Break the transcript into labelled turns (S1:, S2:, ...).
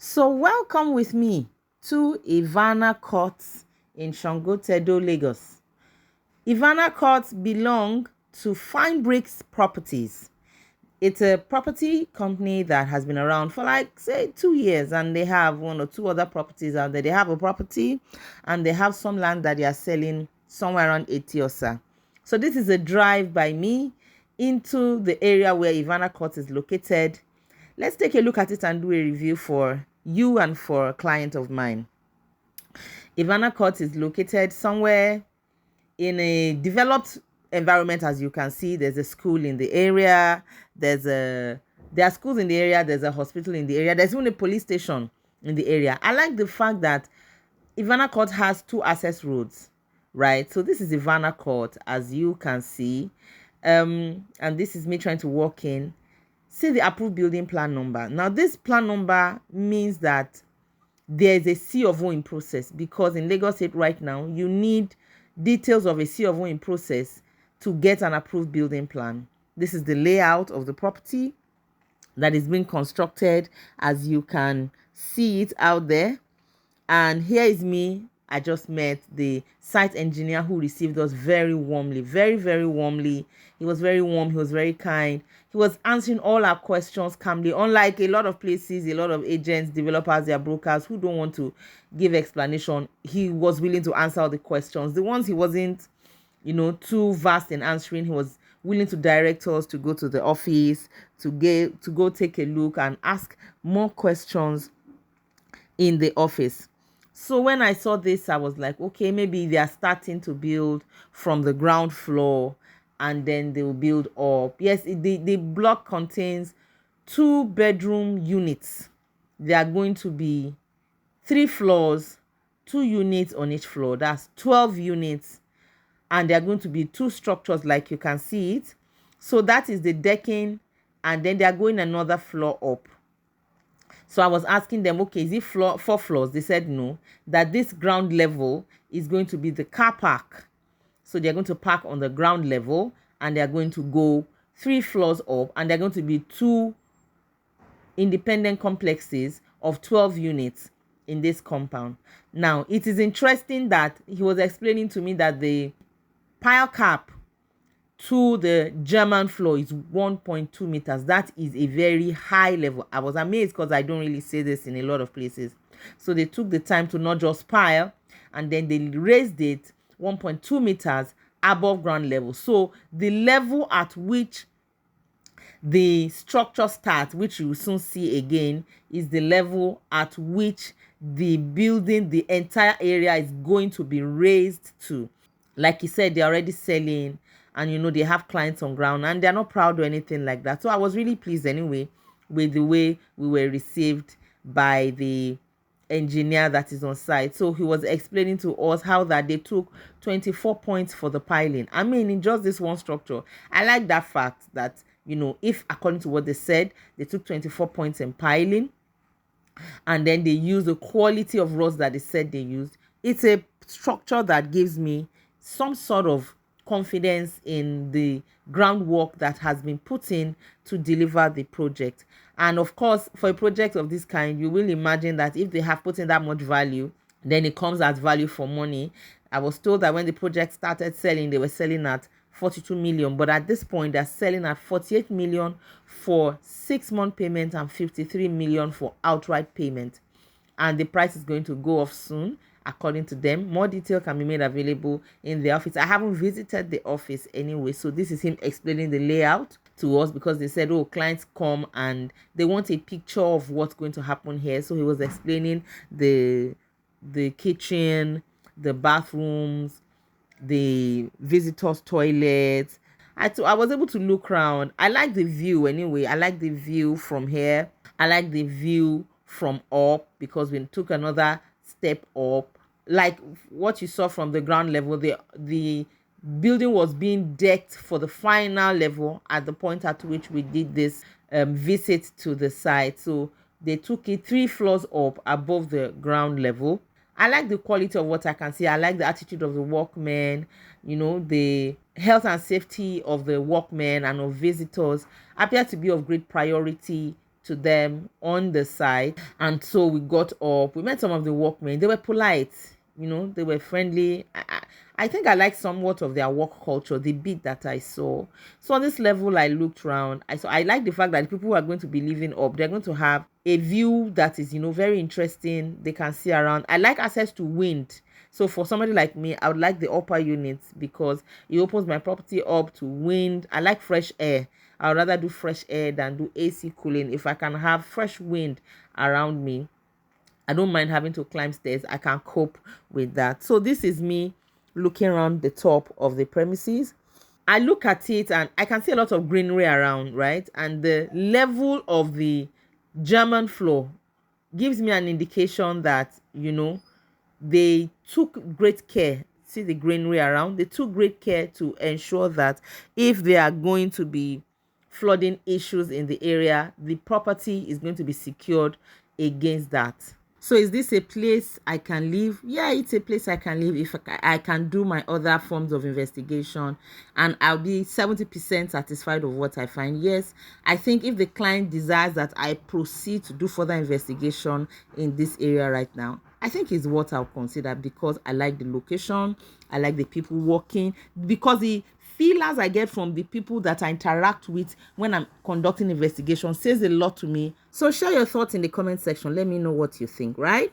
S1: So welcome with me to Ivana Court in Shangotedo, Lagos. Ivana Court belong to Fine Bricks Properties. It's a property company that has been around for like say 2 years, and they have one or two other properties out there. They have a property and they have some land that they are selling somewhere around Etiosa. So this is a drive by me into the area where Ivana Court is located. Let's take a look at it and do a review for you and for a client of mine. Ivana Court is located somewhere in a developed environment. As you can see, there's a school in the area, there are schools in the area, there's a hospital in the area, there's even a police station in the area. I like the fact that Ivana Court has two access roads, right? So this is Ivana Court, as you can see, and this is me trying to walk in. See the approved building plan number. Now this plan number means that there is a C of O in process, because in Lagos State right now you need details of a C of O in process to get an approved building plan. This is the layout of the property that is being constructed, as you can see it out there. And here is me. I just met the site engineer who received us very warmly, very, very warmly. He was very warm. He was very kind. He was answering all our questions calmly. Unlike a lot of places, a lot of agents, developers, their brokers who don't want to give explanation, he was willing to answer all the questions. The ones he wasn't, too vast in answering, he was willing to direct us to go to the office, to go take a look and ask more questions in the office. So when I saw this, I was like, okay, maybe they are starting to build from the ground floor and then they will build up. Yes, the block contains 2 bedroom units. There are going to be 3 floors, 2 units on each floor. That's 12 units. And there are going to be 2 structures like you can see it. So that is the decking, and then they are going another floor up. So I was asking them, okay, is it 4 floors? They said no, that this ground level is going to be the car park. So they're going to park on the ground level and they're going to go 3 floors up, and they're going to be 2 independent complexes of 12 units in this compound. Now, it is interesting that he was explaining to me that the pile cap to the German floor is 1.2 meters. That is a very high level. I was amazed because I don't really see this in a lot of places. So they took the time to not just pile, and then they raised it 1.2 meters above ground level. So the level at which the structure starts, which you will soon see again, is the level at which the building, the entire area, is going to be raised to. Like he said, they're already selling, and they have clients on ground, and they're not proud or anything like that. So I was really pleased anyway with the way we were received by the engineer that is on site. So he was explaining to us how that they took 24 points for the piling. I mean, in just this one structure. I like that fact that, if according to what they said, they took 24 points in piling, and then they used the quality of rods that they said they used. It's a structure that gives me some sort of confidence in the groundwork that has been put in to deliver the project. And of course, for a project of this kind, you will imagine that if they have put in that much value, then it comes as value for money. I was told that when the project started selling, they were selling at 42 million, but at this point they're selling at 48 million for 6-month payment and 53 million for outright payment. And the price is going to go off soon, according to them. More detail can be made available in the office. I haven't visited the office anyway, so this is him explaining the layout to us, because they said, oh, clients come and they want a picture of what's going to happen here. So he was explaining the kitchen, the bathrooms, the visitors toilets. I was able to look around. I like the view anyway. I like the view from here. I like the view from up, because we took another step up. Like what you saw from the ground level, the building was being decked for the final level at the point at which we did this visit to the site. So they took it 3 floors up above the ground level. I like the quality of what I can see. I like the attitude of the workmen, the health and safety of the workmen and of visitors appear to be of great priority to them on the site. And so we got up, we met some of the workmen. They were polite, they were friendly. I think I like somewhat of their work culture, the bit that I saw. So on this level, I looked around. I like the fact that the people who are going to be living up, they're going to have a view that is, very interesting. They can see around. I like access to wind. So for somebody like me, I would like the upper units because it opens my property up to wind. I like fresh air. I would rather do fresh air than do AC cooling. If I can have fresh wind around me, I don't mind having to climb stairs. I can cope with that. So this is me looking around the top of the premises. I look at it and I can see a lot of greenery around, right? And the level of the German floor gives me an indication that, they took great care. See the greenery around? They took great care to ensure that if there are going to be flooding issues in the area, the property is going to be secured against that. So is this a place I can live? Yeah, it's a place I can live if I can do my other forms of investigation and I'll be 70% satisfied of what I find. Yes, I think if the client desires that I proceed to do further investigation in this area right now, I think it's what I'll consider because I like the location, I like the people working, because the feelers I get from the people that I interact with when I'm conducting investigation says a lot to me. So share your thoughts in the comment section. Let me know what you think, right?